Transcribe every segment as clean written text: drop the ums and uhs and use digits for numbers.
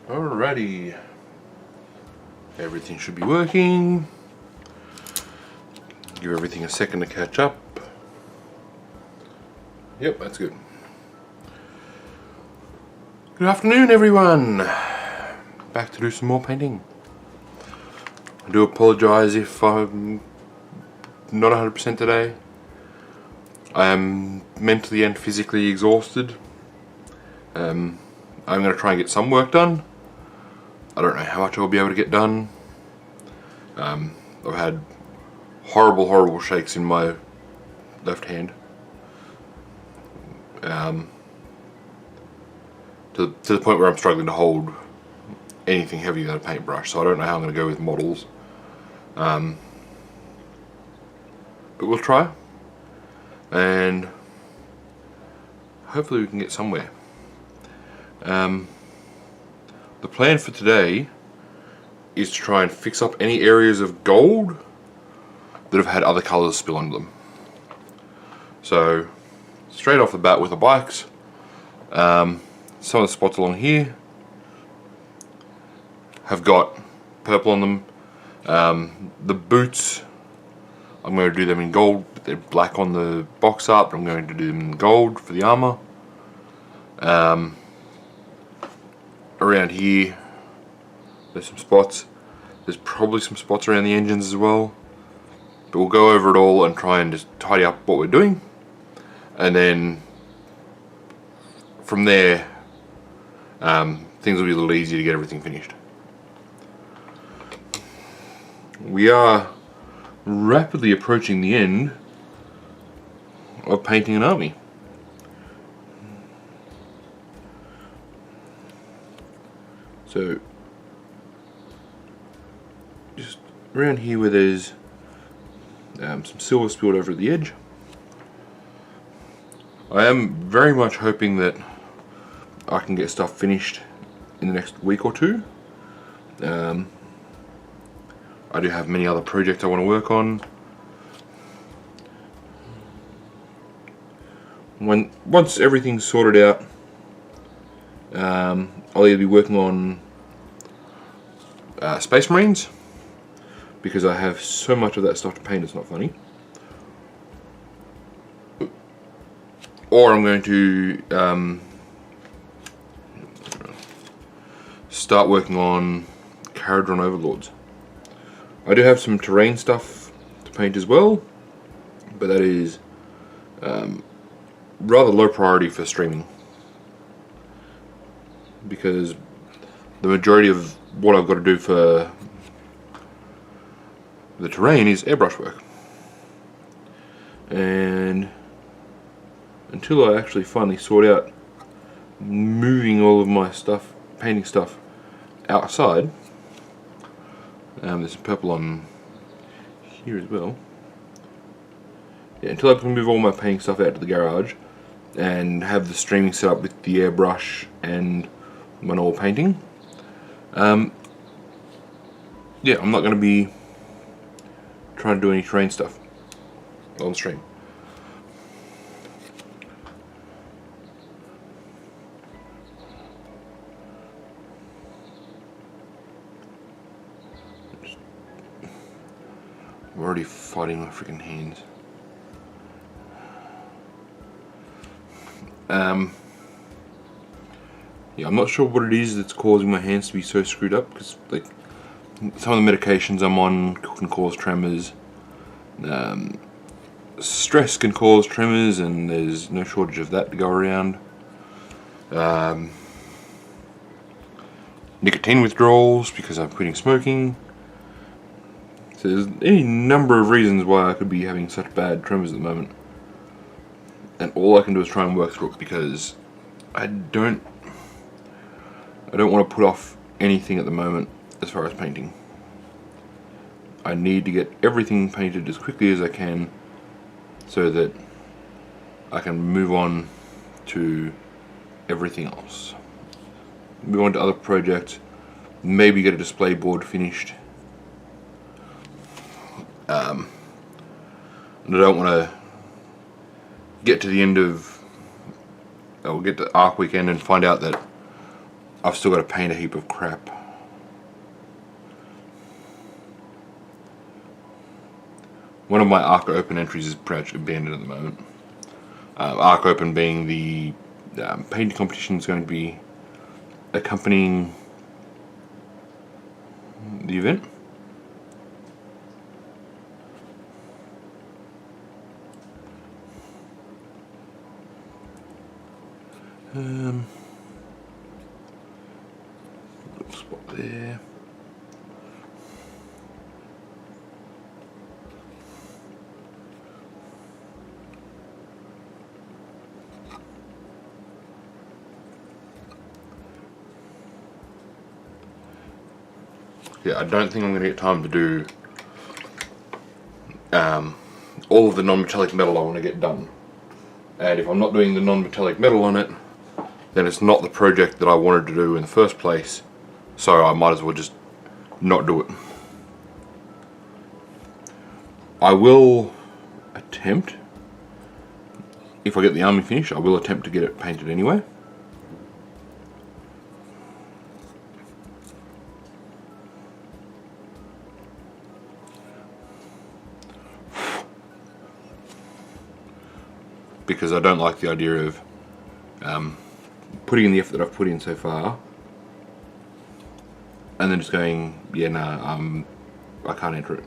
Alrighty, everything should be working. Give everything a second to catch up. Yep, that's good. Good afternoon, everyone. Back to do some more painting. I do apologise if I'm not 100% today. I am mentally and physically exhausted. I'm going to try and get some work done. I don't know how much I'll be able to get done. I've had horrible shakes in my left hand. To the point where I'm struggling to hold anything heavy than a paintbrush, so I don't know how I'm going to go with models. But we'll try, and hopefully we can get somewhere. The plan for today is to try and fix up any areas of gold that have had other colours spill onto them. So straight off the bat with the bikes, some of the spots along here have got purple on them. The boots, I'm going to do them in gold. They're black on the box art, but I'm going to do them in gold for the armour. Around here there's some spots. There's probably some spots around the engines as well, but we'll go over it all and try and just tidy up what we're doing, and then from there things will be a little easier to get everything finished. We are rapidly approaching the end of painting an army. So just around here where there's some silver spilled over at the edge, I am very much hoping that I can get stuff finished in the next week or two. I do have many other projects I want to work on. Once everything's sorted out, I'll either be working on Space Marines, because I have so much of that stuff to paint it's not funny, or I'm going to start working on Caradron Overlords. I do have some terrain stuff to paint as well, but that is rather low priority for streaming, because the majority of what I've got to do for the terrain is airbrush work, and until I actually finally sort out moving all of my stuff, painting stuff outside, there's some purple on here as well. Yeah, until I can move all my painting stuff out to the garage and have the streaming set up with the airbrush and my normal painting, yeah, I'm not going to be trying to do any terrain stuff on stream. I'm already fighting my freaking hands. Yeah, I'm not sure what it is that's causing my hands to be so screwed up, because like some of the medications I'm on can cause tremors. Stress can cause tremors, and there's no shortage of that to go around. Nicotine withdrawals because I'm quitting smoking. So there's any number of reasons why I could be having such bad tremors at the moment, and all I can do is try and work through it, because I don't want to put off anything at the moment as far as painting. I need to get everything painted as quickly as I can so that I can move on to everything else. Move on to other projects, maybe get a display board finished. And I don't want to get to the end of, or get to Arc weekend and find out that I've still got to paint a heap of crap. One of my Arc Open entries is pretty much abandoned at the moment. Arc Open being the painting competition is going to be accompanying the event. Little spot there. Yeah, I don't think I'm going to get time to do all of the non-metallic metal I want to get done. And if I'm not doing the non-metallic metal on it, then it's not the project that I wanted to do in the first place, so I might as well just not do it. I will attempt, if I get the army finished, I will attempt to get it painted anyway. Because I don't like the idea of putting in the effort that I've put in so far and then just going, yeah, no, I can't enter it.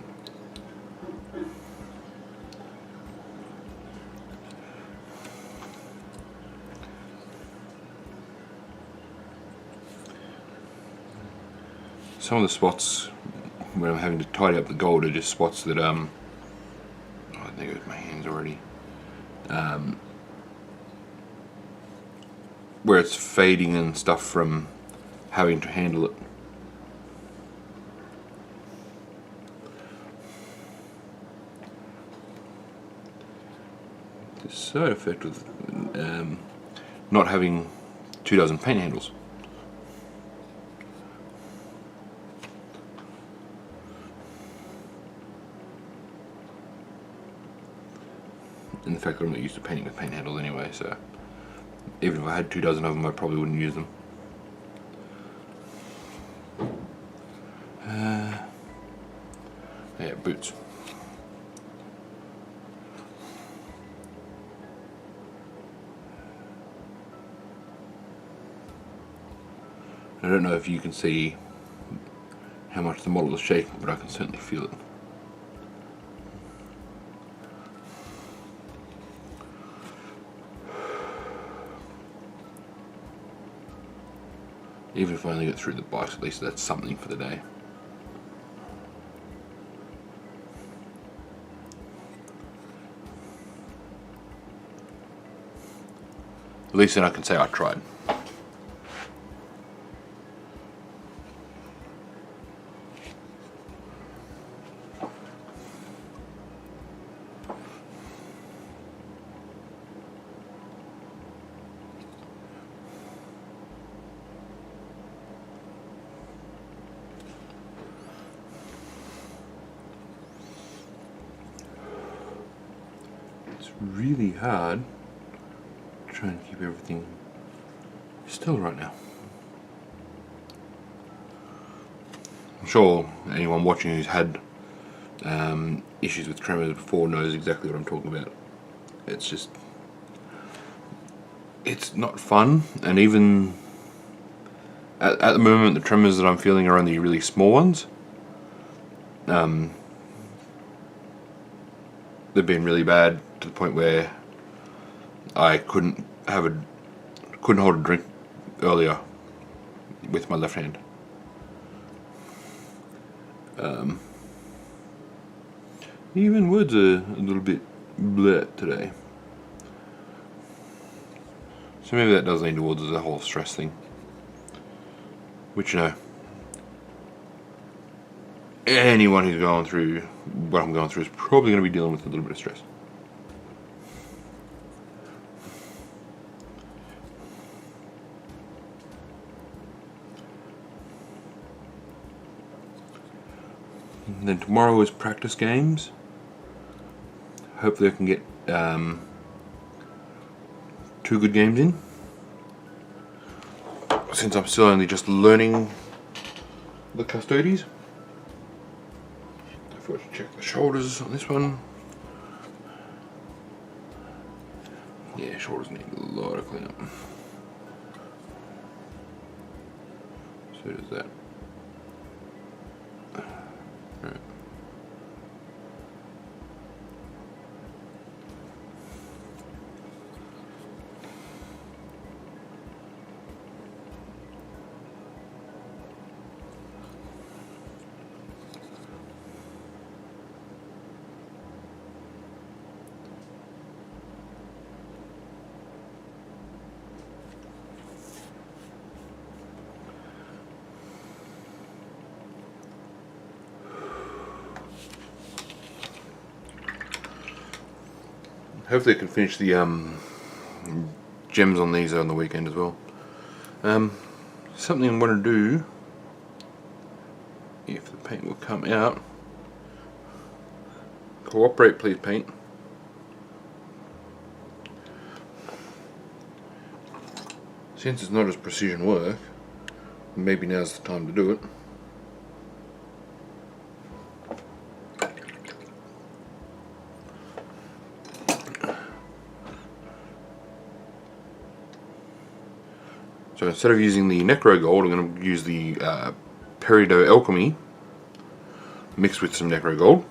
Some of the spots when I'm having to tidy up the gold are just spots that oh, there goes my hands already. Where it's fading and stuff from having to handle it. The side effect of not having 24 paint handles. And the fact that I'm not used to painting with paint handles anyway, so even if I had 24 of them, I probably wouldn't use them. Yeah, boots. I don't know if you can see how much the model is shaking, but I can certainly feel it. Even if I only get through the bikes, at least that's something for the day. At least then I can say I tried. It's really hard to try and keep everything still right now. I'm sure anyone watching who's had issues with tremors before knows exactly what I'm talking about. It's just, it's not fun, and even at the moment the tremors that I'm feeling are only really small ones. They've been really bad to the point where I couldn't hold a drink earlier with my left hand. Even words are a little bit bleh today. So maybe that does lean towards the whole stress thing. Which, you know, anyone who's going through what I'm going through is probably going to be dealing with a little bit of stress. And then tomorrow is practice games. Hopefully I can get 2 good games in. since I'm still only just learning the custodies. I forgot to check the shoulders on this one. Yeah, shoulders need a lot of cleanup. So does that. Right. Hopefully I can finish the gems on these on the weekend as well. Something I want to do, if the paint will come out. Cooperate please, paint. Since it's not as precision work, maybe now's the time to do it. So instead of using the Necro Gold, I'm going to use the Peridot Alchemy mixed with some Necro Gold.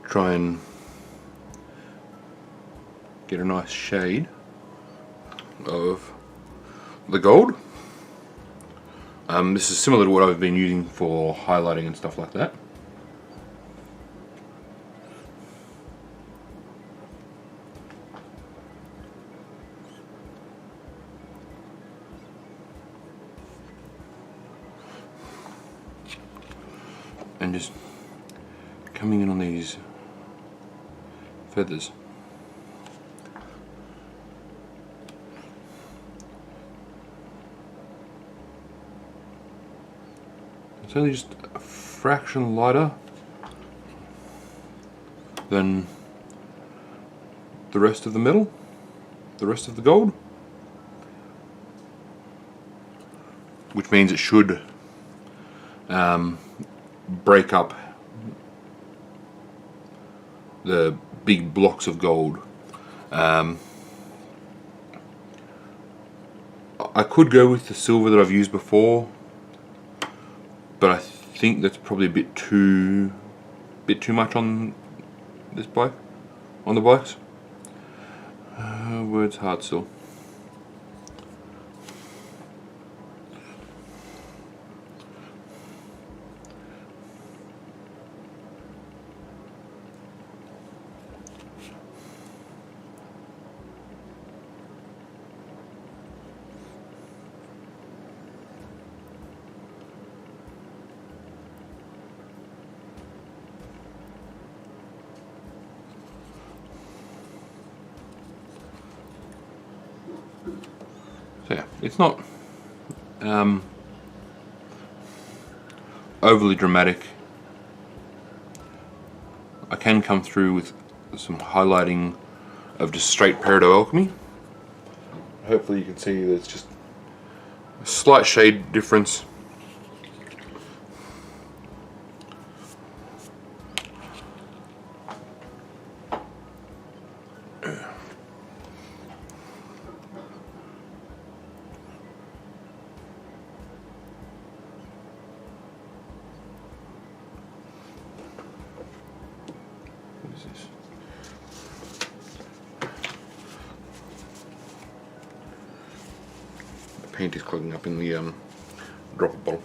Try and get a nice shade of the gold. This is similar to what I've been using for highlighting and stuff like that. And just coming in on these feathers. It's only just a fraction lighter than the rest of the metal, the rest of the gold, which means it should break up the big blocks of gold. I could go with the silver that I've used before, but I think that's probably a bit too much on this bike, on the bikes. Words hard still. So yeah, it's not overly dramatic. I can come through with some highlighting of just straight Peridot Alchemy. Hopefully you can see there's just a slight shade difference. What is this? The paint is clogging up in the dropper bottle.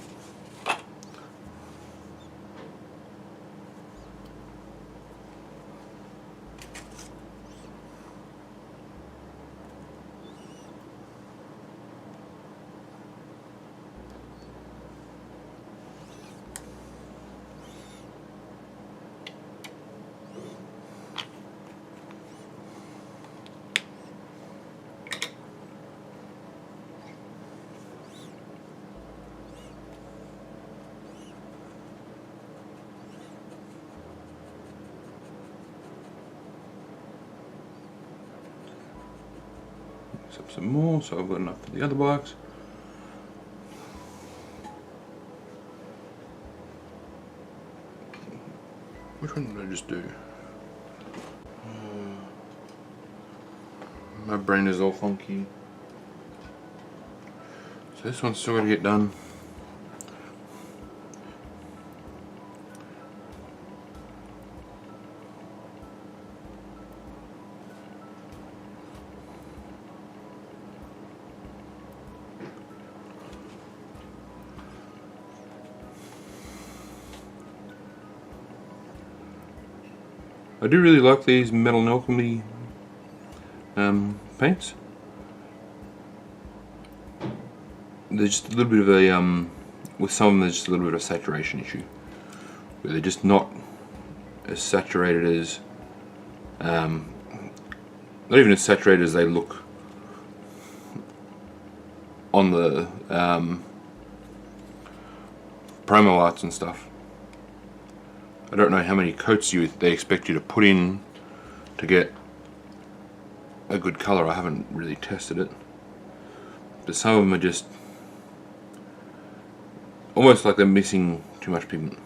mix up some more so I've got enough for the other bikes. Which one did I just do? My brain is all funky. So this one's still got to get done. I do really like these Metal and Alchemy paints. There's just a little bit of a, with some of them there's just a little bit of a saturation issue, where they're just not as saturated as, not even as saturated as they look on the promo arts and stuff. I don't know how many coats they expect you to put in to get a good colour. I haven't really tested it, but some of them are just almost like they're missing too much pigment.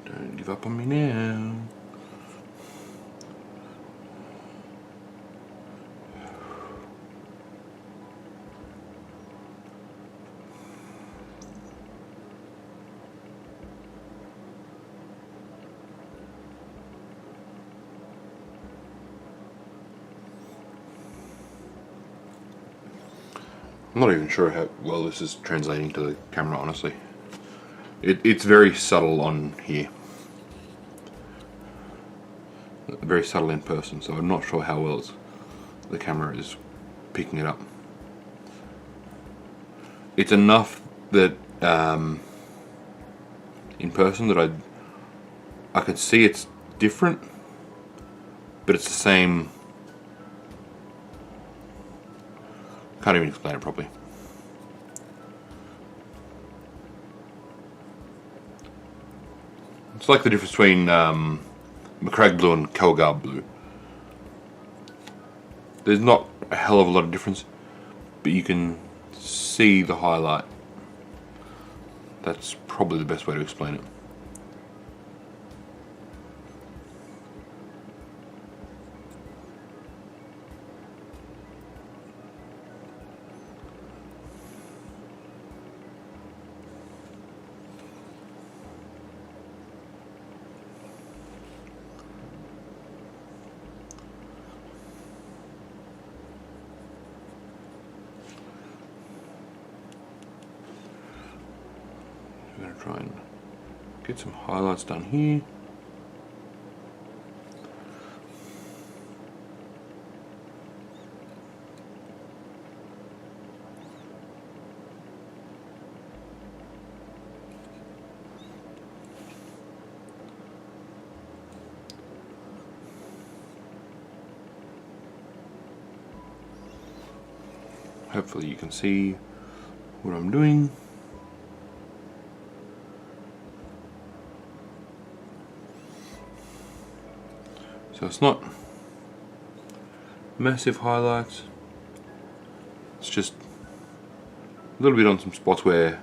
Don't give up on me now. I'm not even sure how well this is translating to the camera, honestly. It's very subtle on here. Very subtle in person, so I'm not sure how well the camera is picking it up. It's enough that in person that I can see it's different, but it's the same. Can't even explain it properly. It's like the difference between McCrag blue and Kelgar blue. There's not a hell of a lot of difference, but you can see the highlight. That's probably the best way to explain it. I'm going to try and get some highlights done here. Hopefully you can see what I'm doing. So it's not massive highlights, it's just a little bit on some spots where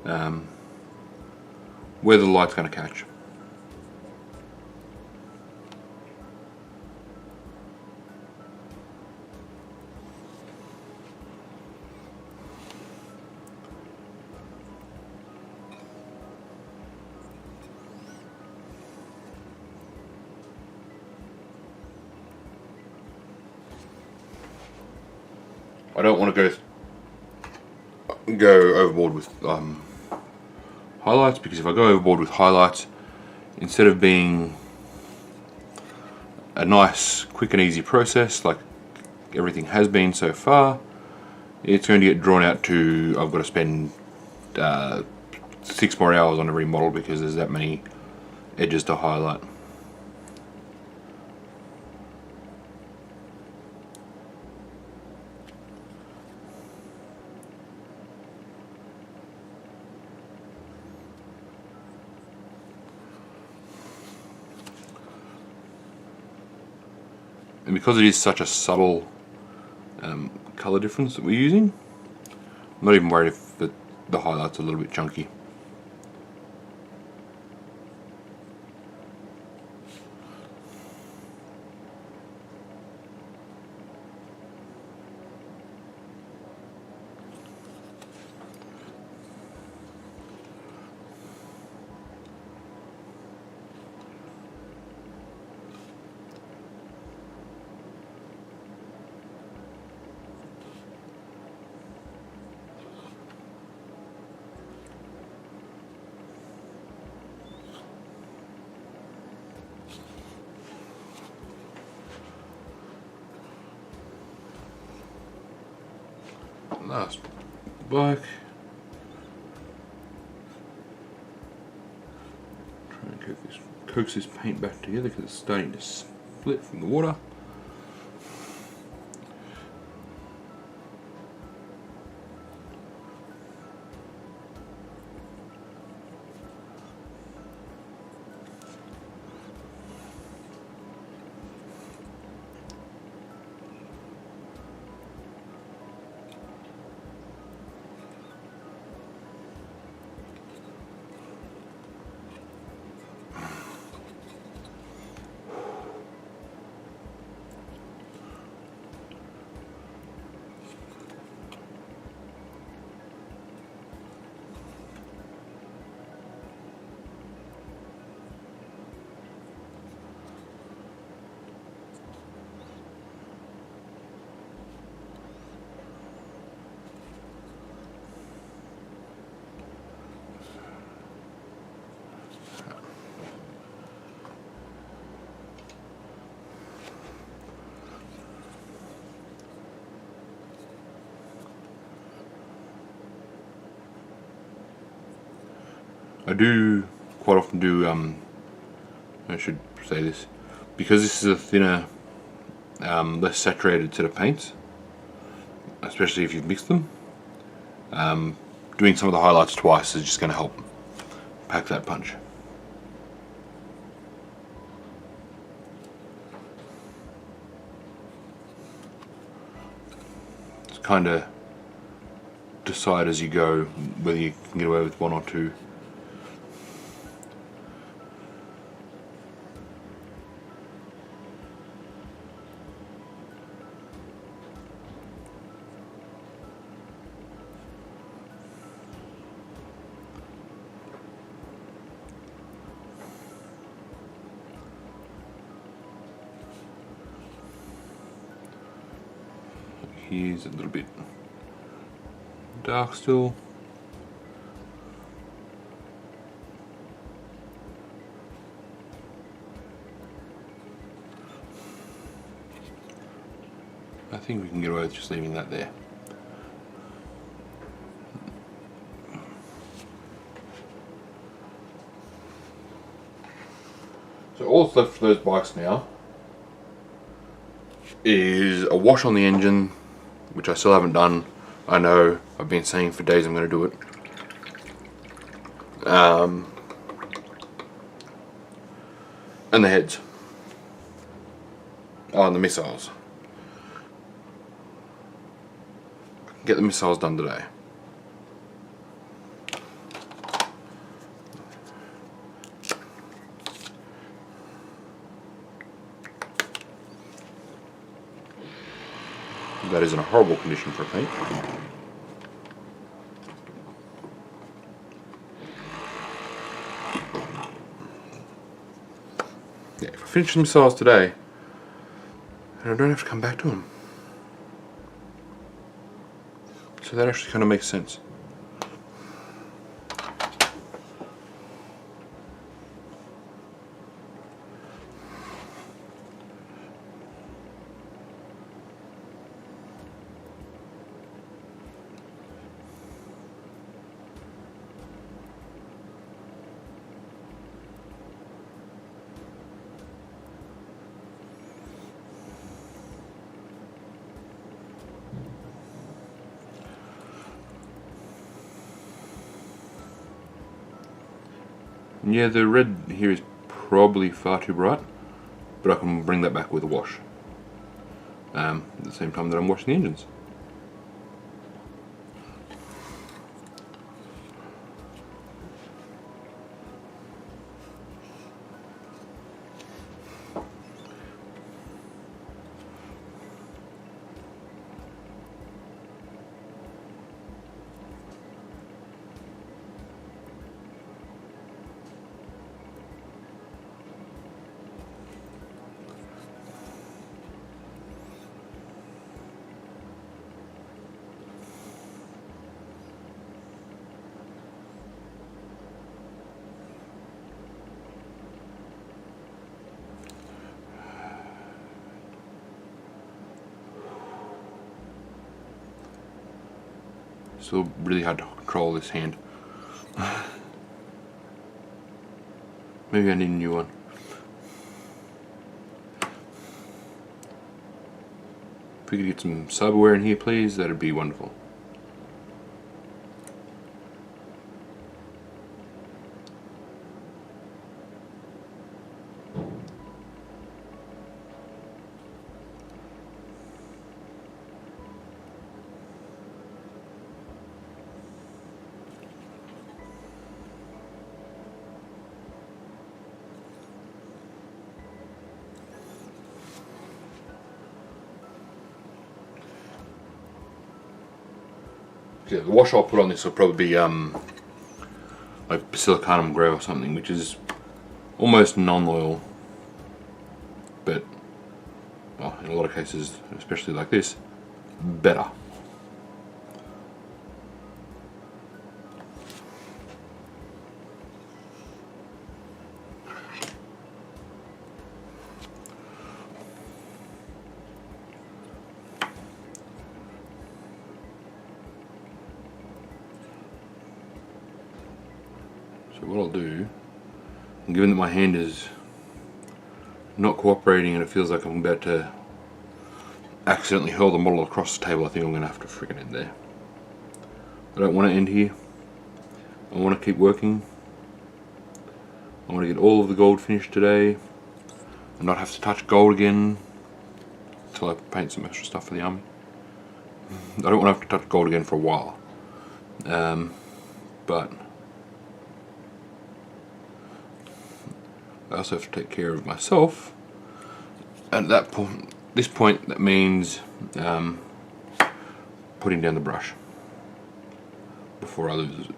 the light's going to catch. I don't want to go overboard with highlights, because if I go overboard with highlights, instead of being a nice, quick and easy process like everything has been so far, it's going to get drawn out to I've got to spend 6 more hours on every model because there's that many edges to highlight. and because it is such a subtle colour difference that we're using, I'm not even worried if the highlight's a little bit chunky. Last bike. Try and coax this paint back together because it's starting to split from the water. I do quite often do, I should say this, because this is a thinner, less saturated set of paints, especially if you've mixed them, doing some of the highlights twice is just going to help pack that punch. Just kind of decide as you go whether you can get away with one or two. Here's a little bit dark still. I think we can get away with just leaving that there. So all that's left for those bikes now is a wash on the engine, which I still haven't done. I know I've been saying for days I'm going to do it. And the heads. Oh, and the missiles. Get the missiles done today. That is in a horrible condition for paint. Yeah, if I finish the missiles today, then I don't have to come back to them. So that actually kind of makes sense. Yeah, the red here is probably far too bright, but I can bring that back with a wash. at the same time that I'm washing the engines. Still really hard to control this hand. Maybe I need a new one. If we could get some cyberware in here, please, that'd be wonderful. Yeah, the wash I'll put on this will probably be like siliconum grey or something, which is almost non-oil, but well, in a lot of cases, especially like this, better. So what I'll do, given that my hand is not cooperating and it feels like I'm about to accidentally hurl the model across the table, I think I'm going to have to freaking end there. I don't want to end here. I want to keep working. I want to get all of the gold finished today and not have to touch gold again until I paint some extra stuff for the army. I don't want to have to touch gold again for a while. But I also have to take care of myself. And at this point, that means putting down the brush before I lose it.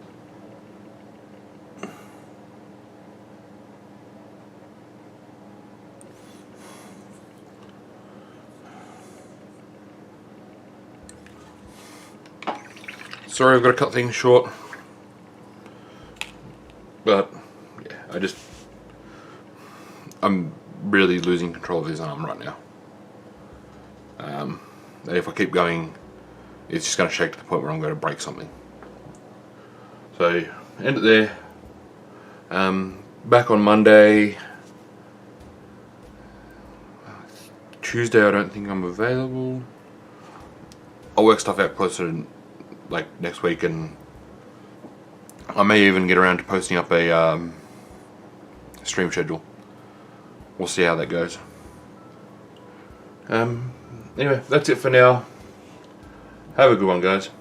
Sorry, I've got to cut things short, but yeah, I'm really losing control of this arm right now. And if I keep going, it's just going to shake to the point where I'm going to break something. So, end it there. Back on Monday. Tuesday I don't think I'm available. I'll work stuff out closer to like next week, and I may even get around to posting up a stream schedule. We'll see how that goes. Anyway, that's it for now. Have a good one, guys.